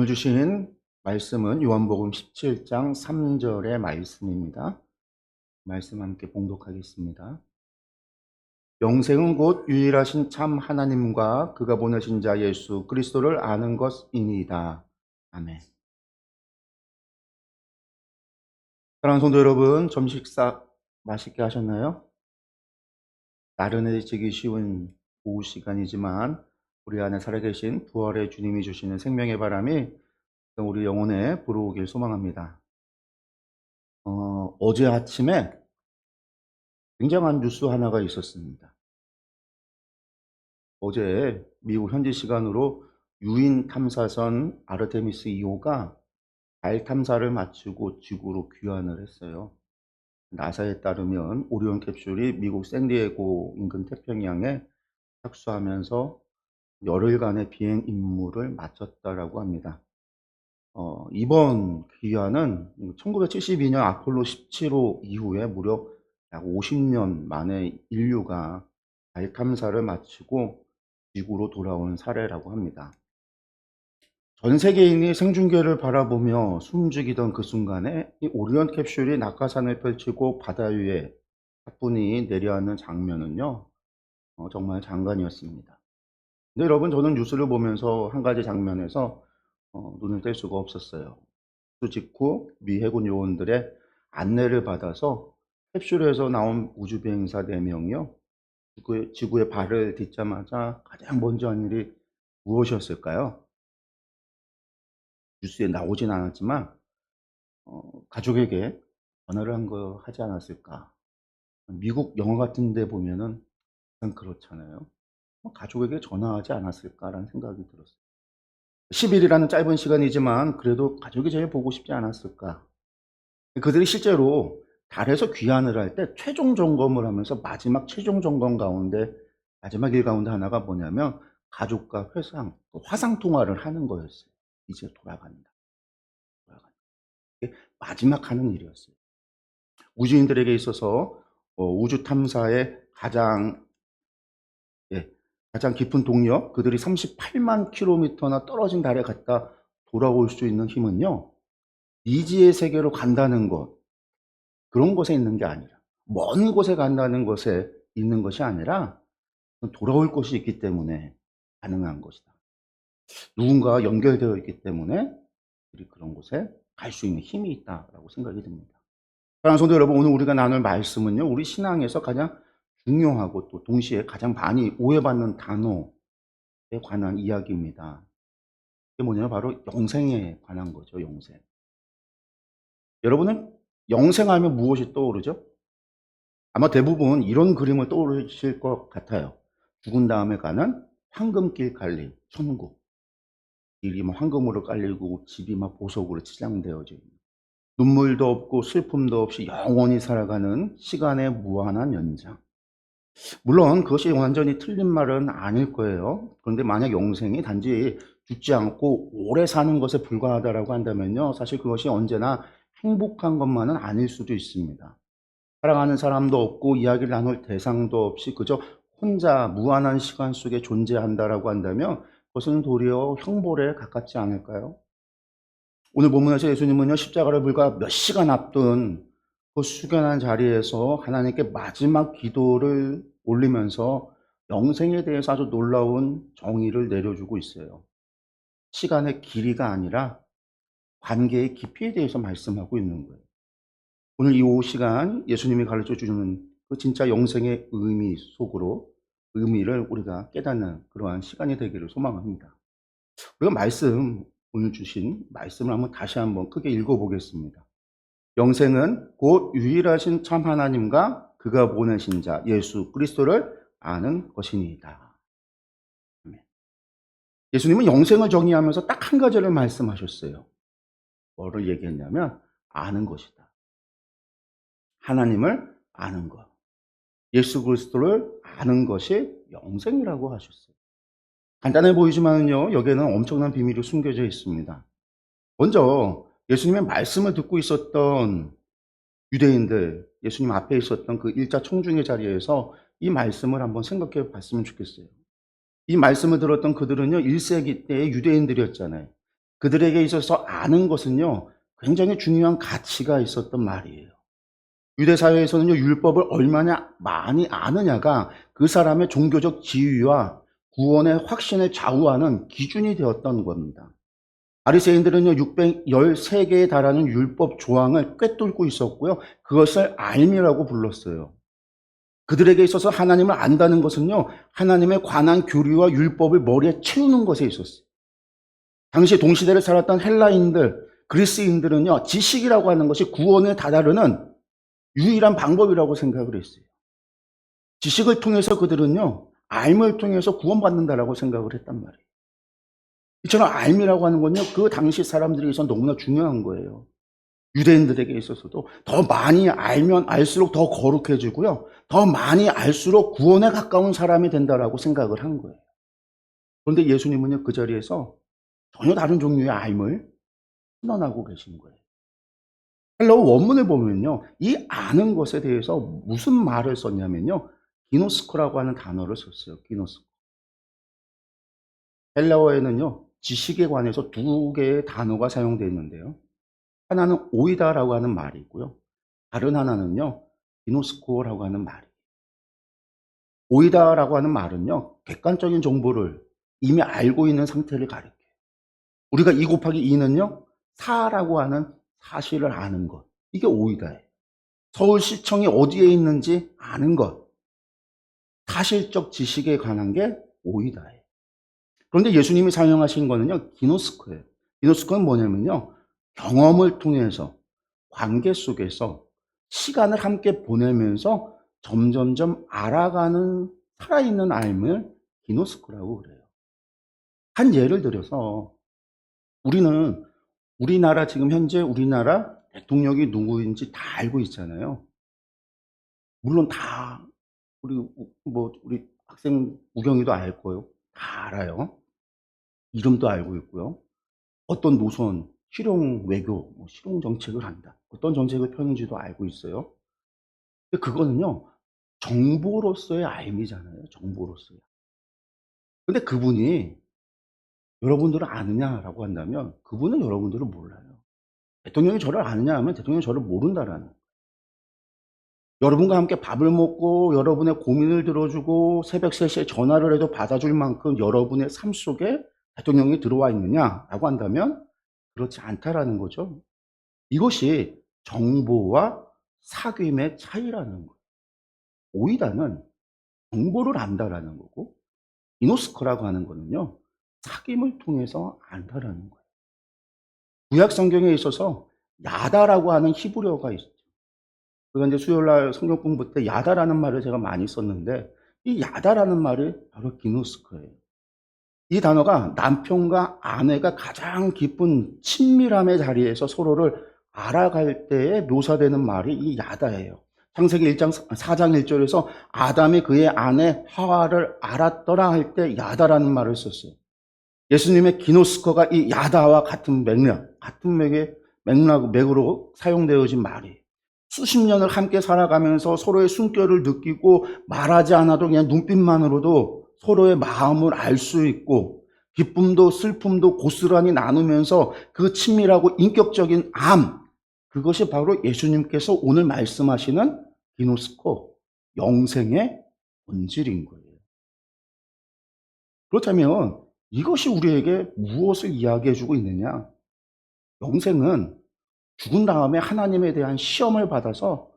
오늘 주신 말씀은 요한복음 17장 3절의 말씀입니다. 말씀 함께 봉독하겠습니다. 영생은 곧 유일하신 참 하나님과 그가 보내신 자 예수 그리스도를 아는 것이니이다. 아멘. 사랑하는 성도 여러분, 점심 식사 맛있게 하셨나요? 나른해지기 쉬운 오후 시간이지만 우리 안에 살아계신 부활의 주님이 주시는 생명의 바람이 우리 영혼에 불어오길 소망합니다. 어제 아침에 굉장한 뉴스 하나가 있었습니다. 어제 미국 현지 시간으로 유인 탐사선 아르테미스 2호가 달 탐사를 마치고 지구로 귀환을 했어요. 나사에 따르면 오리온 캡슐이 미국 샌디에고 인근 태평양에 착수하면서 열흘간의 비행 임무를 마쳤다라고 합니다. 이번 귀환은 1972년 아폴로 17호 이후에 무려 약 50년 만에 인류가 달 탐사를 마치고 지구로 돌아오는 사례라고 합니다. 전 세계인이 생중계를 바라보며 숨죽이던 그 순간에 이 오리온 캡슐이 낙하산을 펼치고 바다 위에 가뿐히 내려앉는 장면은요, 정말 장관이었습니다. 근데 여러분, 저는 뉴스를 보면서 한 가지 장면에서 눈을 뗄 수가 없었어요. 그 직후 미 해군 요원들의 안내를 받아서 캡슐에서 나온 우주비행사 4명이요, 지구에 발을 딛자마자 가장 먼저 한 일이 무엇이었을까요? 뉴스에 나오진 않았지만 가족에게 전화를 한 거 하지 않았을까? 미국 영화 같은 데 보면은 약간 그렇잖아요. 가족에게 전화하지 않았을까라는 생각이 들었어요. 10일이라는 짧은 시간이지만 그래도 가족이 제일 보고 싶지 않았을까? 그들이 실제로 달에서 귀환을 할 때 최종 점검을 하면서 마지막 최종 점검 가운데 마지막 일 가운데 하나가 뭐냐면 가족과 화상 통화를 하는 거였어요. 이제 돌아간다. 이게 마지막 하는 일이었어요. 우주인들에게 있어서 우주 탐사의 예, 가장 깊은 동력, 그들이 38만 킬로미터나 떨어진 달에 갔다 돌아올 수 있는 힘은요, 미지의 세계로 간다는 것, 그런 곳에 있는 게 아니라, 먼 곳에 간다는 것에 있는 것이 아니라 돌아올 곳이 있기 때문에 가능한 것이다. 누군가 연결되어 있기 때문에 우리 그런 곳에 갈 수 있는 힘이 있다라고 생각이 듭니다. 사랑하는 성도 여러분, 오늘 우리가 나눌 말씀은요, 우리 신앙에서 가장 중요하고 또 동시에 가장 많이 오해받는 단어에 관한 이야기입니다. 그게 뭐냐면 바로 영생에 관한 거죠. 영생. 여러분은 영생하면 무엇이 떠오르죠? 아마 대부분 이런 그림을 떠오르실 것 같아요. 죽은 다음에 가는 황금길 갈림, 천국. 길이 막 황금으로 깔리고 집이 막 보석으로 치장되어져 있는, 눈물도 없고 슬픔도 없이 영원히 살아가는 시간의 무한한 연장. 물론 그것이 완전히 틀린 말은 아닐 거예요. 그런데 만약 영생이 단지 죽지 않고 오래 사는 것에 불과하다라고 한다면요, 사실 그것이 언제나 행복한 것만은 아닐 수도 있습니다. 사랑하는 사람도 없고 이야기를 나눌 대상도 없이 그저 혼자 무한한 시간 속에 존재한다라고 한다면 그것은 도리어 형벌에 가깝지 않을까요? 오늘 본문에서 예수님은요, 십자가를 불과 몇 시간 앞둔 그 숙연한 자리에서 하나님께 마지막 기도를 올리면서 영생에 대해서 아주 놀라운 정의를 내려주고 있어요. 시간의 길이가 아니라 관계의 깊이에 대해서 말씀하고 있는 거예요. 오늘 이 오후 시간 예수님이 가르쳐 주는 그 진짜 영생의 의미를 우리가 깨닫는 그러한 시간이 되기를 소망합니다. 우리가 오늘 주신 말씀을 다시 한번 크게 읽어보겠습니다. 영생은 곧 유일하신 참 하나님과 그가 보내신 자 예수 그리스도를 아는 것이니이다. 예수님은 영생을 정의하면서 딱 한 가지를 말씀하셨어요. 뭐를 얘기했냐면 아는 것이다. 하나님을 아는 것. 예수 그리스도를 아는 것이 영생이라고 하셨어요. 간단해 보이지만요, 여기에는 엄청난 비밀이 숨겨져 있습니다. 먼저 예수님의 말씀을 듣고 있었던 유대인들, 예수님 앞에 있었던 그 일자 청중의 자리에서 이 말씀을 한번 생각해 봤으면 좋겠어요. 이 말씀을 들었던 그들은요, 1세기 때의 유대인들이었잖아요. 그들에게 있어서 아는 것은요, 굉장히 중요한 가치가 있었던 말이에요. 유대 사회에서는요, 율법을 얼마나 많이 아느냐가 그 사람의 종교적 지위와 구원의 확신을 좌우하는 기준이 되었던 겁니다. 바리새인들은요, 613개에 달하는 율법 조항을 꿰뚫고 있었고요, 그것을 알미라고 불렀어요. 그들에게 있어서 하나님을 안다는 것은요, 하나님에 관한 교리와 율법을 머리에 채우는 것에 있었어요. 당시 동시대를 살았던 헬라인들, 그리스인들은요, 지식이라고 하는 것이 구원에 다다르는 유일한 방법이라고 생각을 했어요. 지식을 통해서 그들은요, 알을 통해서 구원받는다라고 생각을 했단 말이에요. 이처럼 알미라고 하는 건요, 그 당시 사람들에게서 너무나 중요한 거예요. 유대인들에게 있어서도 더 많이 알면 알수록 더 거룩해지고요, 더 많이 알수록 구원에 가까운 사람이 된다라고 생각을 한 거예요. 그런데 예수님은요, 그 자리에서 전혀 다른 종류의 알을 선언하고 계신 거예요. 헬라어 원문을 보면요, 이 아는 것에 대해서 무슨 말을 썼냐면요, 기노스코라고 하는 단어를 썼어요. 기노스코. 헬라어에는요, 지식에 관해서 두 개의 단어가 사용되어 있는데요. 하나는 오이다라고 하는 말이 있고요. 다른 하나는요, 기노스코라고 하는 말이에요. 오이다라고 하는 말은요, 객관적인 정보를 이미 알고 있는 상태를 가리켜요. 우리가 2 곱하기 2는요, 4라고 하는 사실을 아는 것. 이게 오이다예요. 서울시청이 어디에 있는지 아는 것. 사실적 지식에 관한 게 오이다예요. 그런데 예수님이 사용하신 거는요, 기노스코예요. 기노스코는 뭐냐면요, 경험을 통해서 관계 속에서 시간을 함께 보내면서 점점점 알아가는 살아있는 삶을 기노스코라고 그래요. 한 예를 들어서 우리는 우리나라 지금 현재 우리나라 대통령이 누구인지 다 알고 있잖아요. 물론 다 우리 학생 우경이도 알 거예요. 다 알아요. 이름도 알고 있고요. 어떤 노선, 실용 외교, 실용 정책을 한다. 어떤 정책을 펴는지도 알고 있어요. 근데 그거는요, 정보로서의 알미잖아요. 정보로서의. 근데 그분이 여러분들을 아느냐라고 한다면 그분은 여러분들을 몰라요. 대통령이 저를 아느냐 하면 대통령이 저를 모른다라는. 여러분과 함께 밥을 먹고 여러분의 고민을 들어주고 새벽 3시에 전화를 해도 받아줄 만큼 여러분의 삶 속에 대통령이 들어와 있느냐라고 한다면 그렇지 않다라는 거죠. 이것이 정보와 사귐의 차이라는 거예요. 오이다는 정보를 안다라는 거고, 이노스코라고 하는 거는요, 사귐을 통해서 안다라는 거예요. 구약 성경에 있어서 야다라고 하는 히브리어가 있어요. 그가 이제 수요일 날 성경 공부 때 야다라는 말을 제가 많이 썼는데, 이 야다라는 말이 바로 기노스코예요. 이 단어가 남편과 아내가 가장 깊은 친밀함의 자리에서 서로를 알아갈 때에 묘사되는 말이 이 야다예요. 창세기 1장 4장 1절에서 아담이 그의 아내 하와를 알았더라 할 때 야다라는 말을 썼어요. 예수님의 기노스코가 이 야다와 같은 맥으로 사용되어진 말이에요. 수십 년을 함께 살아가면서 서로의 숨결을 느끼고 말하지 않아도 그냥 눈빛만으로도 서로의 마음을 알 수 있고 기쁨도 슬픔도 고스란히 나누면서 그 친밀하고 인격적인 그것이 바로 예수님께서 오늘 말씀하시는 기노스코, 영생의 본질인 거예요. 그렇다면 이것이 우리에게 무엇을 이야기해주고 있느냐? 영생은 죽은 다음에 하나님에 대한 시험을 받아서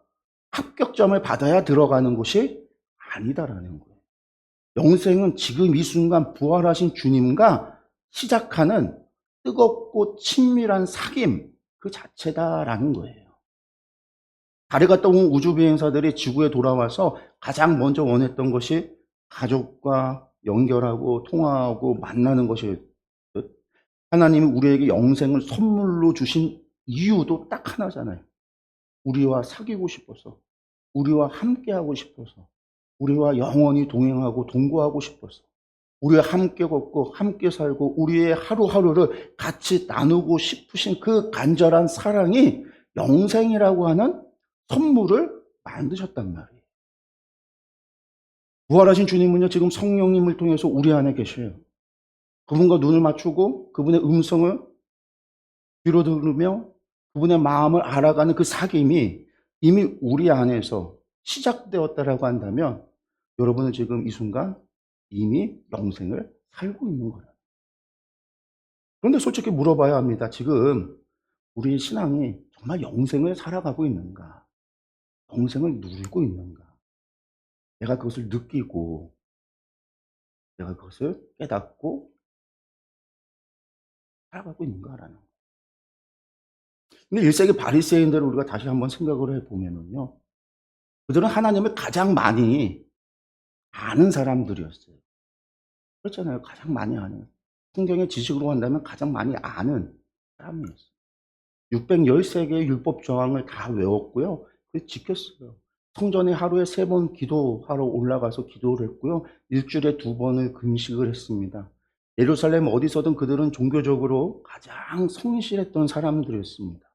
합격점을 받아야 들어가는 것이 아니다라는 거예요. 영생은 지금 이 순간 부활하신 주님과 시작하는 뜨겁고 친밀한 사귐 그 자체다라는 거예요. 달에 갔다 온 우주 비행사들이 지구에 돌아와서 가장 먼저 원했던 것이 가족과 연결하고 통화하고 만나는 것이었듯, 하나님이 우리에게 영생을 선물로 주신 이유도 딱 하나잖아요. 우리와 사귀고 싶어서, 우리와 함께하고 싶어서, 우리와 영원히 동행하고 동거하고 싶어서, 우리와 함께 걷고 함께 살고 우리의 하루하루를 같이 나누고 싶으신 그 간절한 사랑이 영생이라고 하는 선물을 만드셨단 말이에요. 부활하신 주님은요, 지금 성령님을 통해서 우리 안에 계셔요. 그분과 눈을 맞추고 그분의 음성을 귀로 들으며 그분의 마음을 알아가는 그 사귐이 이미 우리 안에서 시작되었다라고 한다면 여러분은 지금 이 순간 이미 영생을 살고 있는 거예요. 그런데 솔직히 물어봐야 합니다. 지금 우리 신앙이 정말 영생을 살아가고 있는가? 영생을 누리고 있는가? 내가 그것을 느끼고 내가 그것을 깨닫고 살아가고 있는가라는 거예요. 근데 1세기 바리새인들을 우리가 다시 한번 생각을 해보면은요. 그들은 하나님을 가장 많이 아는 사람들이었어요. 그렇잖아요. 가장 많이 아는. 성경의 지식으로 한다면 가장 많이 아는 사람이었어요. 613개의 율법 조항을 다 외웠고요. 그걸 지켰어요. 성전에 하루에 3번 기도하러 올라가서 기도를 했고요. 일주일에 2번을 금식을 했습니다. 예루살렘 어디서든 그들은 종교적으로 가장 성실했던 사람들이었습니다.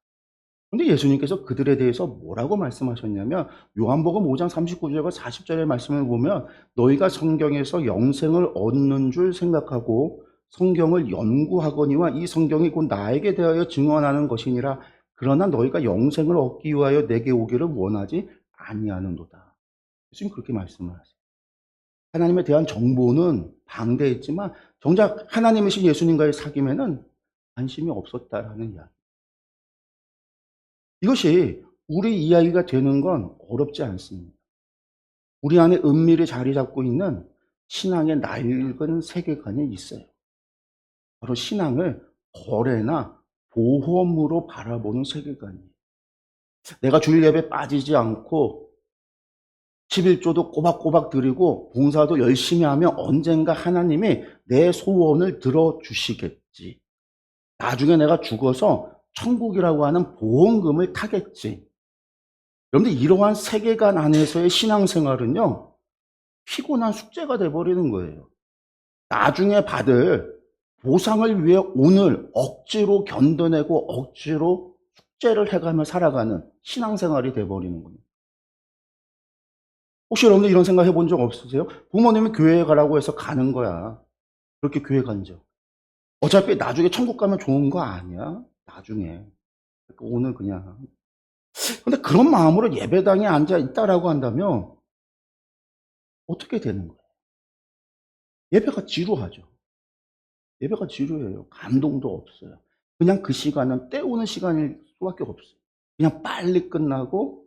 근데 예수님께서 그들에 대해서 뭐라고 말씀하셨냐면 요한복음 5장 39절과 40절의 말씀을 보면 너희가 성경에서 영생을 얻는 줄 생각하고 성경을 연구하거니와 이 성경이 곧 나에게 대하여 증언하는 것이니라. 그러나 너희가 영생을 얻기 위하여 내게 오기를 원하지 아니하는도다. 예수님 그렇게 말씀을 하세요. 하나님에 대한 정보는 방대했지만 정작 하나님이신 예수님과의 사귐에는 관심이 없었다라는 이야기. 이것이 우리 이야기가 되는 건 어렵지 않습니다. 우리 안에 은밀히 자리 잡고 있는 신앙의 낡은 세계관이 있어요. 바로 신앙을 거래나 보험으로 바라보는 세계관이에요. 내가 주일 예배 빠지지 않고 11조도 꼬박꼬박 드리고 봉사도 열심히 하면 언젠가 하나님이 내 소원을 들어주시겠지. 나중에 내가 죽어서 천국이라고 하는 보험금을 타겠지. 여러분들 이러한 세계관 안에서의 신앙생활은요. 피곤한 숙제가 돼버리는 거예요. 나중에 받을 보상을 위해 오늘 억지로 견뎌내고 억지로 숙제를 해가며 살아가는 신앙생활이 돼버리는 거예요. 혹시 여러분들 이런 생각 해본 적 없으세요? 부모님이 교회에 가라고 해서 가는 거야. 그렇게 교회 간 적. 어차피 나중에 천국 가면 좋은 거 아니야? 나중에. 오늘 그냥. 근데 그런 마음으로 예배당에 앉아 있다라고 한다면 어떻게 되는 거예요? 예배가 지루하죠. 예배가 지루해요. 감동도 없어요. 그냥 그 시간은 때우는 시간일 수밖에 없어요. 그냥 빨리 끝나고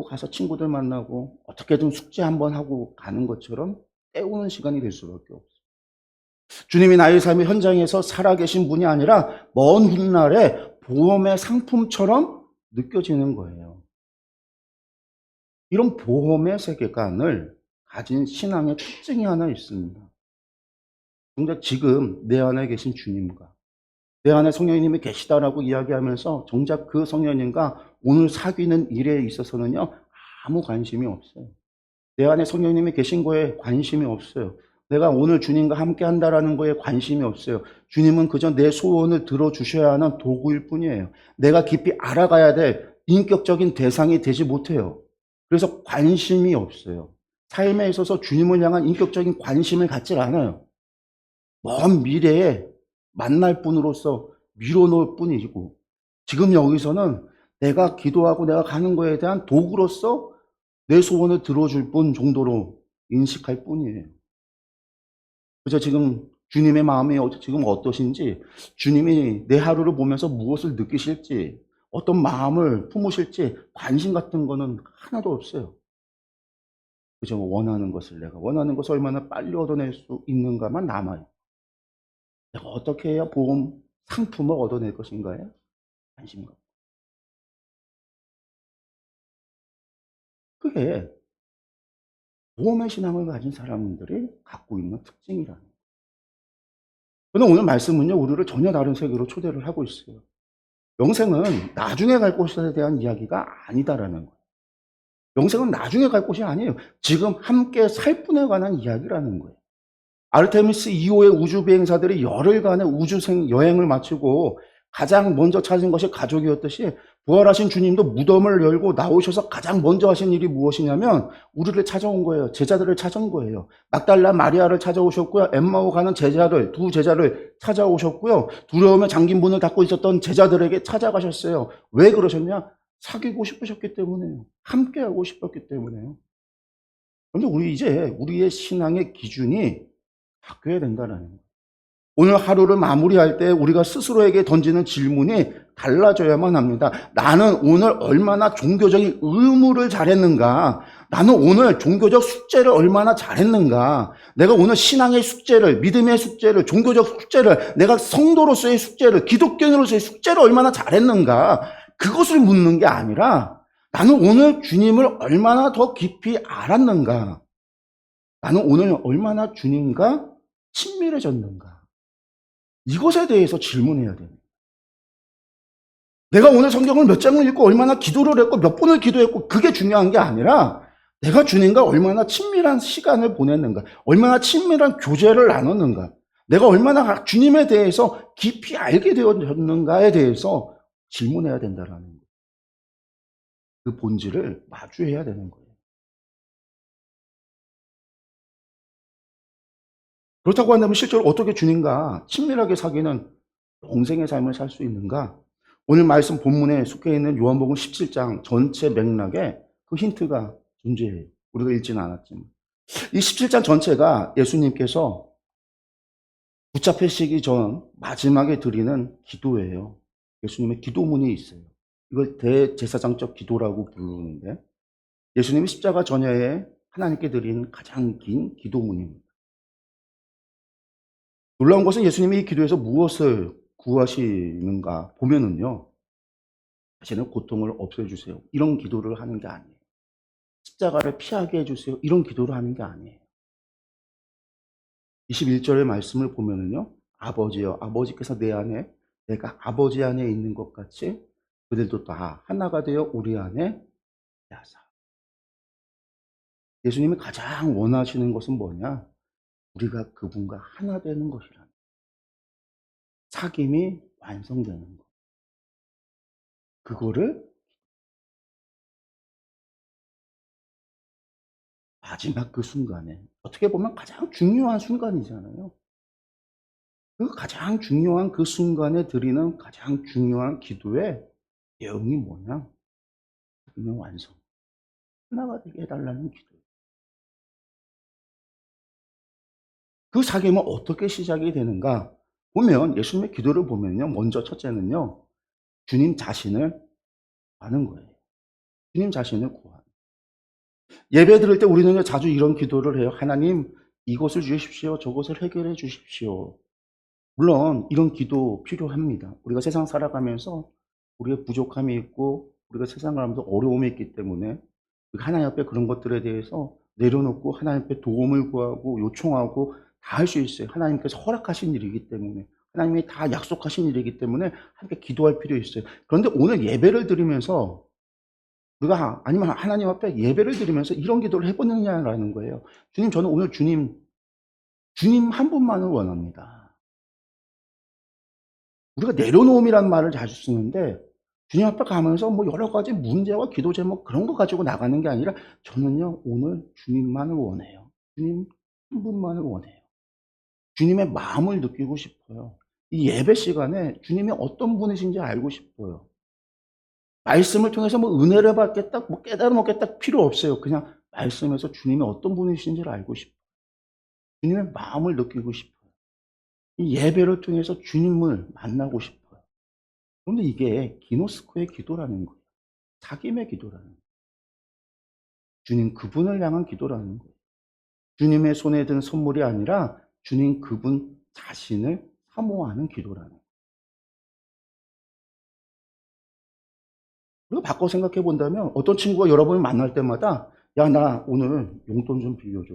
가서 친구들 만나고 어떻게든 숙제 한번 하고 가는 것처럼 때우는 시간이 될 수밖에 없어요. 주님이 나의 삶의 현장에서 살아계신 분이 아니라 먼 훗날에 보험의 상품처럼 느껴지는 거예요. 이런 보험의 세계관을 가진 신앙의 특징이 하나 있습니다. 정작 지금 내 안에 계신 주님과 내 안에 성령님이 계시다라고 이야기하면서 정작 그 성령님과 오늘 사귀는 일에 있어서는요 아무 관심이 없어요. 내 안에 성령님이 계신 거에 관심이 없어요. 내가 오늘 주님과 함께 한다라는 거에 관심이 없어요. 주님은 그저 내 소원을 들어주셔야 하는 도구일 뿐이에요. 내가 깊이 알아가야 될 인격적인 대상이 되지 못해요. 그래서 관심이 없어요. 삶에 있어서 주님을 향한 인격적인 관심을 갖지 않아요. 먼 미래에 만날 분으로서 미뤄놓을 뿐이고 지금 여기서는 내가 기도하고 내가 가는 거에 대한 도구로서 내 소원을 들어줄 뿐 정도로 인식할 뿐이에요. 그래서 지금 주님의 마음이 지금 어떠신지, 주님이 내 하루를 보면서 무엇을 느끼실지, 어떤 마음을 품으실지 관심 같은 거는 하나도 없어요. 그저 원하는 것을 내가 원하는 것을 얼마나 빨리 얻어낼 수 있는가만 남아요. 내가 어떻게 해야 보험 상품을 얻어낼 것인가에 관심이 없어요. 그게 보험의 신앙을 가진 사람들이 갖고 있는 특징이라는 거예요. 그런데 오늘 말씀은요, 우리를 전혀 다른 세계로 초대를 하고 있어요. 영생은 나중에 갈 곳에 대한 이야기가 아니다라는 거예요. 영생은 나중에 갈 곳이 아니에요. 지금 함께 살 분에 관한 이야기라는 거예요. 아르테미스 2호의 우주 비행사들이 열흘간의 우주 여행을 마치고 가장 먼저 찾은 것이 가족이었듯이 부활하신 주님도 무덤을 열고 나오셔서 가장 먼저 하신 일이 무엇이냐면 우리를 찾아온 거예요. 제자들을 찾아온 거예요. 막달라 마리아를 찾아오셨고요. 엠마오 가는 제자들, 두 제자를 찾아오셨고요. 두려움에 잠긴 문을 닫고 있었던 제자들에게 찾아가셨어요. 왜 그러셨냐? 사귀고 싶으셨기 때문에요. 함께하고 싶었기 때문에요. 그런데 우리 이제 우리의 신앙의 기준이 바뀌어야 된다는 거예요. 오늘 하루를 마무리할 때 우리가 스스로에게 던지는 질문이 달라져야만 합니다. 나는 오늘 얼마나 종교적인 의무를 잘했는가? 나는 오늘 종교적 숙제를 얼마나 잘했는가? 내가 오늘 신앙의 숙제를, 믿음의 숙제를, 종교적 숙제를, 내가 성도로서의 숙제를, 기독교인으로서의 숙제를 얼마나 잘했는가? 그것을 묻는 게 아니라 나는 오늘 주님을 얼마나 더 깊이 알았는가? 나는 오늘 얼마나 주님과 친밀해졌는가? 이것에 대해서 질문해야 됩니다. 내가 오늘 성경을 몇 장을 읽고 얼마나 기도를 했고 몇 번을 기도했고 그게 중요한 게 아니라 내가 주님과 얼마나 친밀한 시간을 보냈는가, 얼마나 친밀한 교제를 나눴는가, 내가 얼마나 주님에 대해서 깊이 알게 되었는가에 대해서 질문해야 된다는 거예요. 그 본질을 마주해야 되는 거예요. 그렇다고 한다면 실제로 어떻게 주님과 친밀하게 사귀는 영생의 삶을 살 수 있는가? 오늘 말씀 본문에 속해 있는 요한복음 17장 전체 맥락에 그 힌트가 존재해요. 우리가 읽지는 않았지만. 이 17장 전체가 예수님께서 붙잡히시기 전 마지막에 드리는 기도예요. 예수님의 기도문이 있어요. 이걸 대제사장적 기도라고 부르는데 예수님이 십자가 전야에 하나님께 드린 가장 긴 기도문입니다. 놀라운 것은 예수님이 이 기도에서 무엇을 구하시는가 보면은요. 자신의 고통을 없애주세요. 이런 기도를 하는 게 아니에요. 십자가를 피하게 해주세요. 이런 기도를 하는 게 아니에요. 21절의 말씀을 보면은요. 아버지여, 아버지께서 내 안에, 내가 아버지 안에 있는 것 같이 그들도 다 하나가 되어 우리 안에 하사. 예수님이 가장 원하시는 것은 뭐냐? 우리가 그분과 하나 되는 것이라. 사귐이 완성되는 것. 그거를 마지막 그 순간에 어떻게 보면 가장 중요한 순간이잖아요. 그 가장 중요한 그 순간에 드리는 가장 중요한 기도의 내용이 뭐냐? 그냥 완성. 하나가 되게 해달라는 기도. 그 사귐은 어떻게 시작이 되는가? 보면 예수님의 기도를 보면요. 먼저 첫째는요. 주님 자신을 아는 거예요. 주님 자신을 구하는. 예배 드릴 때 우리는 자주 이런 기도를 해요. 하나님 이것을 주십시오. 저것을 해결해 주십시오. 물론 이런 기도 필요합니다. 우리가 세상 살아가면서 우리의 부족함이 있고 우리가 세상을 하면서 어려움이 있기 때문에 하나님 앞에 그런 것들에 대해서 내려놓고 하나님 앞에 도움을 구하고 요청하고 다 할 수 있어요. 하나님께서 허락하신 일이기 때문에 하나님이 다 약속하신 일이기 때문에 함께 기도할 필요 있어요. 그런데 오늘 예배를 드리면서 우리가 아니면 하나님 앞에 예배를 드리면서 이런 기도를 해보느냐라는 거예요. 주님 저는 오늘 주님 한 분만을 원합니다. 우리가 내려놓음이라는 말을 자주 쓰는데 주님 앞에 가면서 뭐 여러 가지 문제와 기도 제목 그런 거 가지고 나가는 게 아니라 저는요 오늘 주님만을 원해요. 주님 한 분만을 원해요. 주님의 마음을 느끼고 싶어요. 이 예배 시간에 주님이 어떤 분이신지 알고 싶어요. 말씀을 통해서 뭐 은혜를 받겠다, 뭐 깨달음 얻겠다 필요 없어요. 그냥 말씀에서 주님이 어떤 분이신지를 알고 싶어요. 주님의 마음을 느끼고 싶어요. 이 예배를 통해서 주님을 만나고 싶어요. 그런데 이게 기노스코의 기도라는 거예요. 사귐의 기도라는 거예요. 주님 그분을 향한 기도라는 거예요. 주님의 손에 든 선물이 아니라 주님 그분 자신을 사모하는 기도라는 거예요. 그리고 바꿔 생각해 본다면 어떤 친구가 여러분을 만날 때마다 야, 나 오늘 용돈 좀 빌려줘.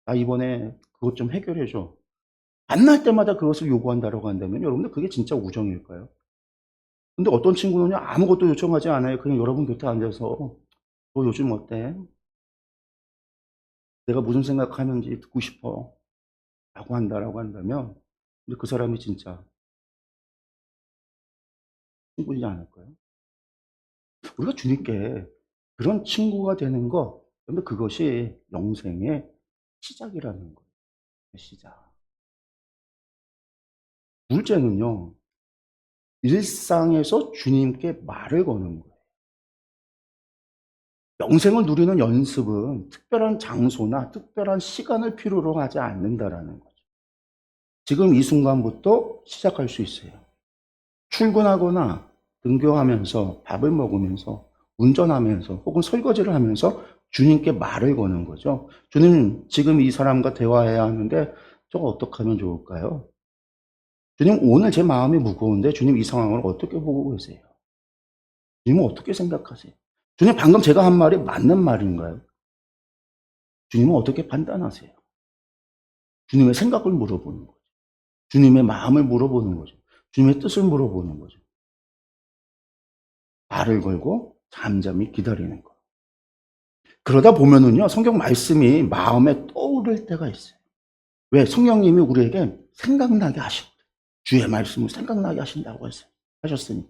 나 이번에 그것 좀 해결해줘. 만날 때마다 그것을 요구한다라고 한다면 여러분들 그게 진짜 우정일까요? 근데 어떤 친구는요 아무것도 요청하지 않아요. 그냥 여러분 곁에 앉아서 너 요즘 어때? 내가 무슨 생각하는지 듣고 싶어. 라고 한다라고 한다면 근데 그 사람이 진짜 친구이지 않을까요? 우리가 주님께 그런 친구가 되는 것, 근데 그것이 영생의 시작이라는 거예요. 시작. 둘째는요, 일상에서 주님께 말을 거는 거예요. 영생을 누리는 연습은 특별한 장소나 특별한 시간을 필요로 하지 않는다라는 거죠. 지금 이 순간부터 시작할 수 있어요. 출근하거나 등교하면서 밥을 먹으면서 운전하면서 혹은 설거지를 하면서 주님께 말을 거는 거죠. 주님, 지금 이 사람과 대화해야 하는데 저거 어떻게 하면 좋을까요? 주님, 오늘 제 마음이 무거운데 주님 이 상황을 어떻게 보고 계세요? 주님은 어떻게 생각하세요? 주님, 방금 제가 한 말이 맞는 말인가요? 주님은 어떻게 판단하세요? 주님의 생각을 물어보는 거죠. 주님의 마음을 물어보는 거죠. 주님의 뜻을 물어보는 거죠. 말을 걸고 잠잠히 기다리는 거. 그러다 보면은요, 성경 말씀이 마음에 떠오를 때가 있어요. 왜? 성령님이 우리에게 생각나게 하신다. 주의 말씀을 생각나게 하신다고 하셨으니까.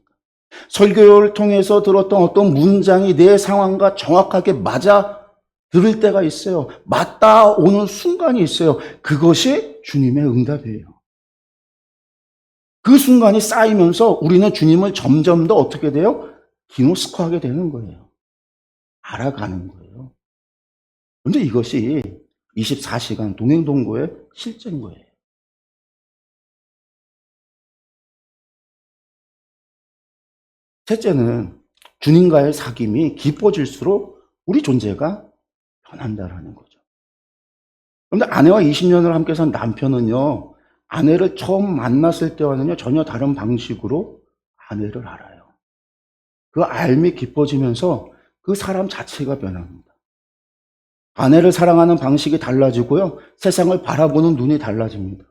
설교를 통해서 들었던 어떤 문장이 내 상황과 정확하게 맞아 들을 때가 있어요. 맞다 오는 순간이 있어요. 그것이 주님의 응답이에요. 그 순간이 쌓이면서 우리는 주님을 점점 더 어떻게 돼요? 기노스코하게 되는 거예요. 알아가는 거예요. 근데 이것이 24시간 동행동거의 실제인 거예요. 셋째는 주님과의 사귐이 깊어질수록 우리 존재가 변한다라는 거죠. 그런데 아내와 20년을 함께 산 남편은요, 아내를 처음 만났을 때와는요, 전혀 다른 방식으로 아내를 알아요. 그 알미 깊어지면서 그 사람 자체가 변합니다. 아내를 사랑하는 방식이 달라지고요, 세상을 바라보는 눈이 달라집니다.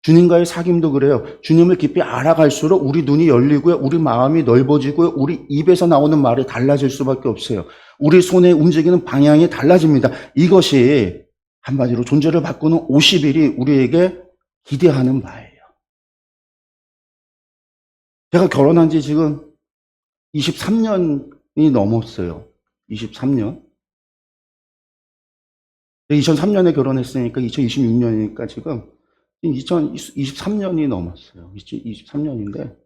주님과의 사귐도 그래요. 주님을 깊이 알아갈수록 우리 눈이 열리고요, 우리 마음이 넓어지고요, 우리 입에서 나오는 말이 달라질 수밖에 없어요. 우리 손에 움직이는 방향이 달라집니다. 이것이 한마디로 존재를 바꾸는 50일이 우리에게 기대하는 바예요. 제가 결혼한 지 지금 23년이 넘었어요. 23년. 2003년에 결혼했으니까 2026년이니까 지금 2023년이 넘었어요. 2023년인데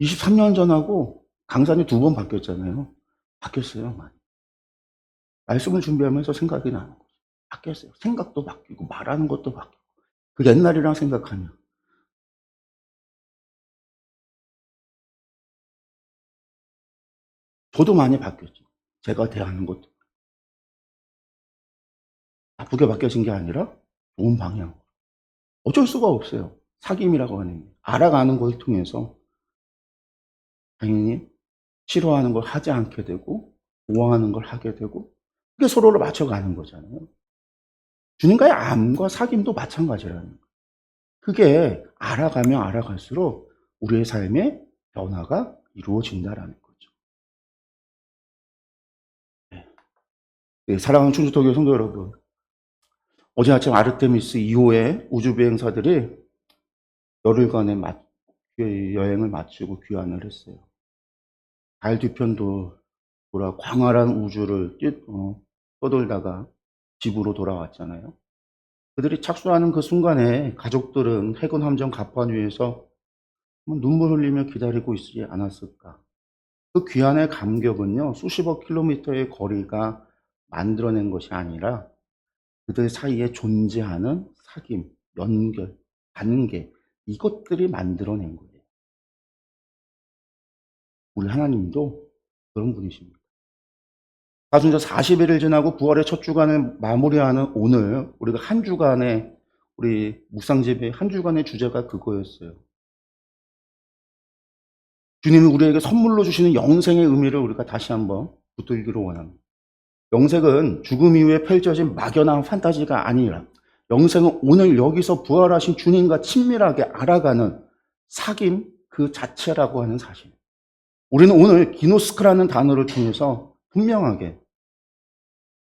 23년 전하고 강산이 2번 바뀌었잖아요. 바뀌었어요. 많이. 말씀을 준비하면서 생각이 나는 거죠. 바뀌었어요. 생각도 바뀌고 말하는 것도 바뀌고. 그 옛날이랑 생각하면 저도 많이 바뀌었죠. 제가 대하는 것도 나쁘게 바뀌어진 게 아니라 좋은 방향. 어쩔 수가 없어요. 사귐이라고 하는 게. 알아가는 걸 통해서 당연히 싫어하는 걸 하지 않게 되고 좋아하는 걸 하게 되고 그게 서로를 맞춰가는 거잖아요. 주님과의 암과 사귐도 마찬가지라는 거예요. 그게 알아가면 알아갈수록 우리의 삶에 변화가 이루어진다라는 거죠. 네. 네, 사랑하는 충주토교 성도 여러분, 어제 아침 아르테미스 2호의 우주비행사들이 열흘간의 여행을 마치고 귀환을 했어요. 달 뒤편도 돌아 광활한 우주를 떠돌다가 집으로 돌아왔잖아요. 그들이 착수하는 그 순간에 가족들은 해군 함정 갑판 위에서 눈물 흘리며 기다리고 있지 않았을까. 그 귀환의 감격은요, 수십억 킬로미터의 거리가 만들어낸 것이 아니라 그들 사이에 존재하는 사귐, 연결, 관계, 이것들이 만들어낸 거예요. 우리 하나님도 그런 분이십니다. 사순절 40일을 지나고 9월의 첫 주간을 마무리하는 오늘, 우리가 한 주간의, 우리 묵상집의 한 주간의 주제가 그거였어요. 주님이 우리에게 선물로 주시는 영생의 의미를 우리가 다시 한번 붙들기로 원합니다. 영생은 죽음 이후에 펼쳐진 막연한 판타지가 아니라 영생은 오늘 여기서 부활하신 주님과 친밀하게 알아가는 사귐 그 자체라고 하는 사실. 우리는 오늘 기노스크라는 단어를 통해서 분명하게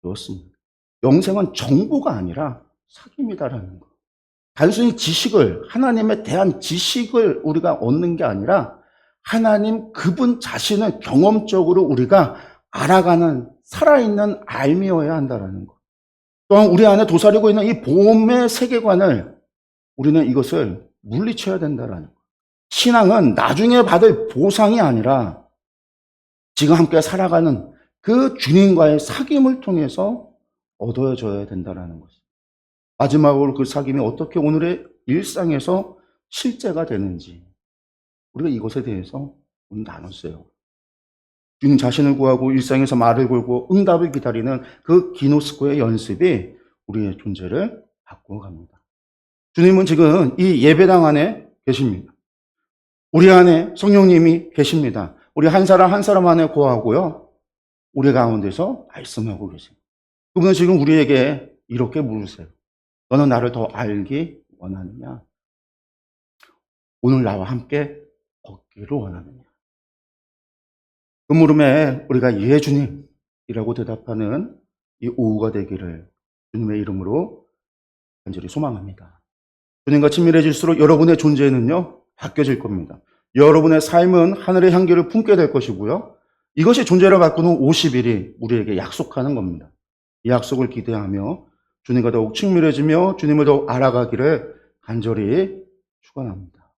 배웠습니다. 영생은 정보가 아니라 사귐이다라는 거. 단순히 지식을, 하나님에 대한 지식을 우리가 얻는 게 아니라 하나님 그분 자신을 경험적으로 우리가 알아가는 살아있는 알미여야 한다는 것. 또한 우리 안에 도사리고 있는 이 보험의 세계관을 우리는 이것을 물리쳐야 된다는 것. 신앙은 나중에 받을 보상이 아니라 지금 함께 살아가는 그 주님과의 사귐을 통해서 얻어져야 된다는 것입니다. 마지막으로 그 사귐이 어떻게 오늘의 일상에서 실제가 되는지 우리가 이것에 대해서 오늘 나눴어요. 주님 자신을 구하고 일상에서 말을 걸고 응답을 기다리는 그 기노스코의 연습이 우리의 존재를 바꾸어 갑니다. 주님은 지금 이 예배당 안에 계십니다. 우리 안에 성령님이 계십니다. 우리 한 사람 한 사람 안에 거하고요. 우리 가운데서 말씀하고 계십니다. 그분은 지금 우리에게 이렇게 물으세요. 너는 나를 더 알기 원하느냐? 오늘 나와 함께 걷기를 원하느냐? 그 물음에 우리가 예 주님이라고 대답하는 이 오후가 되기를 주님의 이름으로 간절히 소망합니다. 주님과 친밀해질수록 여러분의 존재는요 바뀌어질 겁니다. 여러분의 삶은 하늘의 향기를 품게 될 것이고요. 이것이 존재를 바꾸는 50일이 우리에게 약속하는 겁니다. 이 약속을 기대하며 주님과 더욱 친밀해지며 주님을 더욱 알아가기를 간절히 축원합니다.